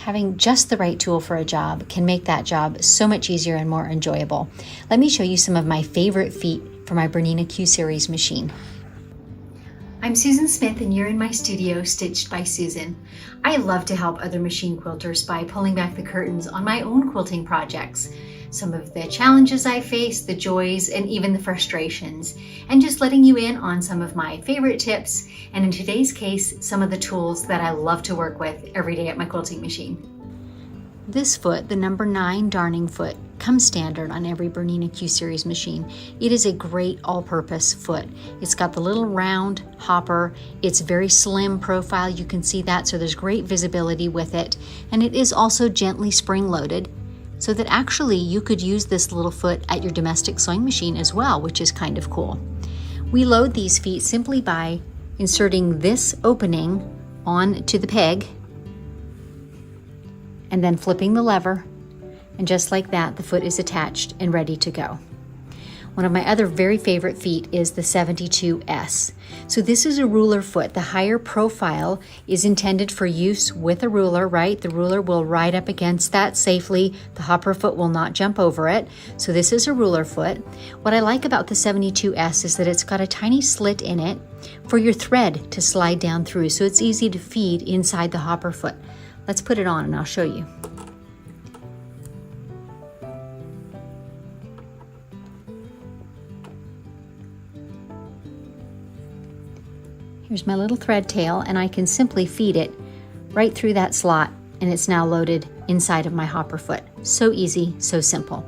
Having just the right tool for a job can make that job so much easier and more enjoyable. Let me show you some of my favorite feet for my BERNINA Q-Series machine. I'm Susan Smith and you're in my studio, Stitched by Susan. I love to help other machine quilters by pulling back the curtains on my own quilting projects. Some of the challenges I face, the joys, and even the frustrations, and just letting you in on some of my favorite tips, and in today's case, some of the tools that I love to work with every day at my quilting machine. This foot, the number 9 darning foot, comes standard on every BERNINA Q-Series machine. It is a great all-purpose foot. It's got the little round hopper. It's very slim profile, you can see that, so there's great visibility with it. And it is also gently spring-loaded, so that actually you could use this little foot at your domestic sewing machine as well, which is kind of cool. We load these feet simply by inserting this opening onto the peg and then flipping the lever, and just like that, the foot is attached and ready to go. One of my other very favorite feet is the 72S. So this is a ruler foot. The higher profile is intended for use with a ruler, right? The ruler will ride up against that safely. The hopper foot will not jump over it. So this is a ruler foot. What I like about the 72S is that it's got a tiny slit in it for your thread to slide down through. So it's easy to feed inside the hopper foot. Let's put it on and I'll show you. Here's my little thread tail, and I can simply feed it right through that slot, and it's now loaded inside of my hopper foot. So easy, so simple.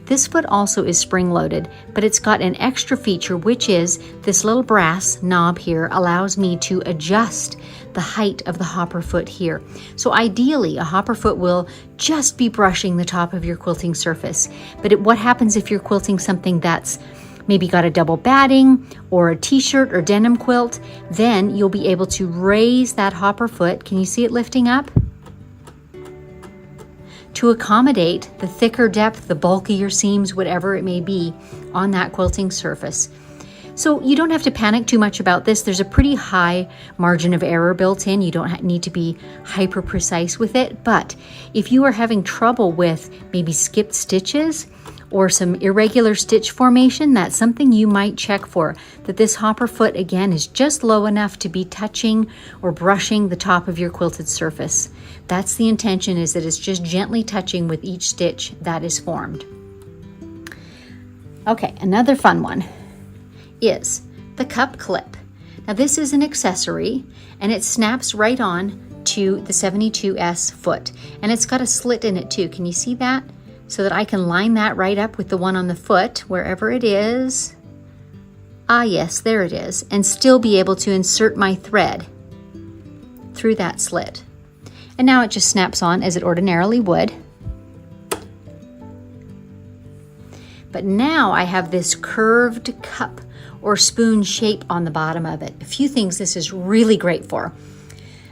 This foot also is spring-loaded, but it's got an extra feature, which is this little brass knob here allows me to adjust the height of the hopper foot here. So ideally, a hopper foot will just be brushing the top of your quilting surface. But what happens if you're quilting something that's maybe got a double batting or a t-shirt or denim quilt? Then you'll be able to raise that hopper foot. Can you see it lifting up? To accommodate the thicker depth, the bulkier seams, whatever it may be on that quilting surface. So you don't have to panic too much about this. There's a pretty high margin of error built in. You don't need to be hyper precise with it. But if you are having trouble with maybe skipped stitches or some irregular stitch formation, that's something you might check for. That this hopper foot, again, is just low enough to be touching or brushing the top of your quilted surface. That's the intention, is that it's just gently touching with each stitch that is formed. Okay, another fun one is the cup clip. Now this is an accessory and it snaps right on to the 72S foot, and it's got a slit in it too. Can you see that? So that I can line that right up with the one on the foot, wherever it is. Ah yes, there it is, and still be able to insert my thread through that slit. And now it just snaps on as it ordinarily would. But now I have this curved cup or spoon shape on the bottom of it. A few things this is really great for.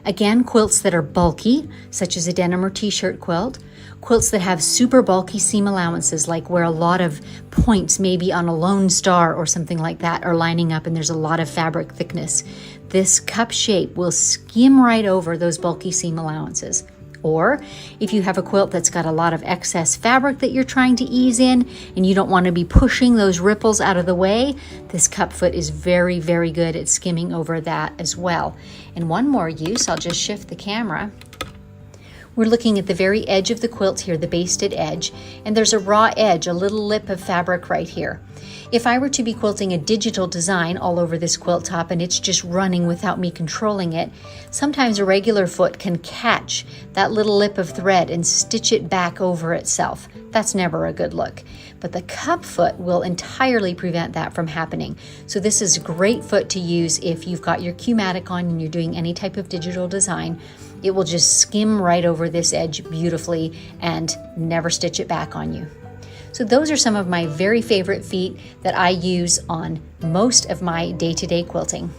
Again, quilts that are bulky, such as a denim or t-shirt quilt. Quilts that have super bulky seam allowances, like where a lot of points, maybe on a Lone Star or something like that, are lining up and there's a lot of fabric thickness. This cup shape will skim right over those bulky seam allowances. Or if you have a quilt that's got a lot of excess fabric that you're trying to ease in and you don't want to be pushing those ripples out of the way, this cup foot is very, very good at skimming over that as well. And one more use, I'll just shift the camera. We're looking at the very edge of the quilt here, the basted edge, and there's a raw edge, a little lip of fabric right here. If I were to be quilting a digital design all over this quilt top and it's just running without me controlling it, sometimes a regular foot can catch that little lip of thread and stitch it back over itself. That's never a good look. But the cup foot will entirely prevent that from happening. So this is a great foot to use if you've got your Q-matic on and you're doing any type of digital design. It will just skim right over this edge beautifully and never stitch it back on you. So those are some of my very favorite feet that I use on most of my day-to-day quilting.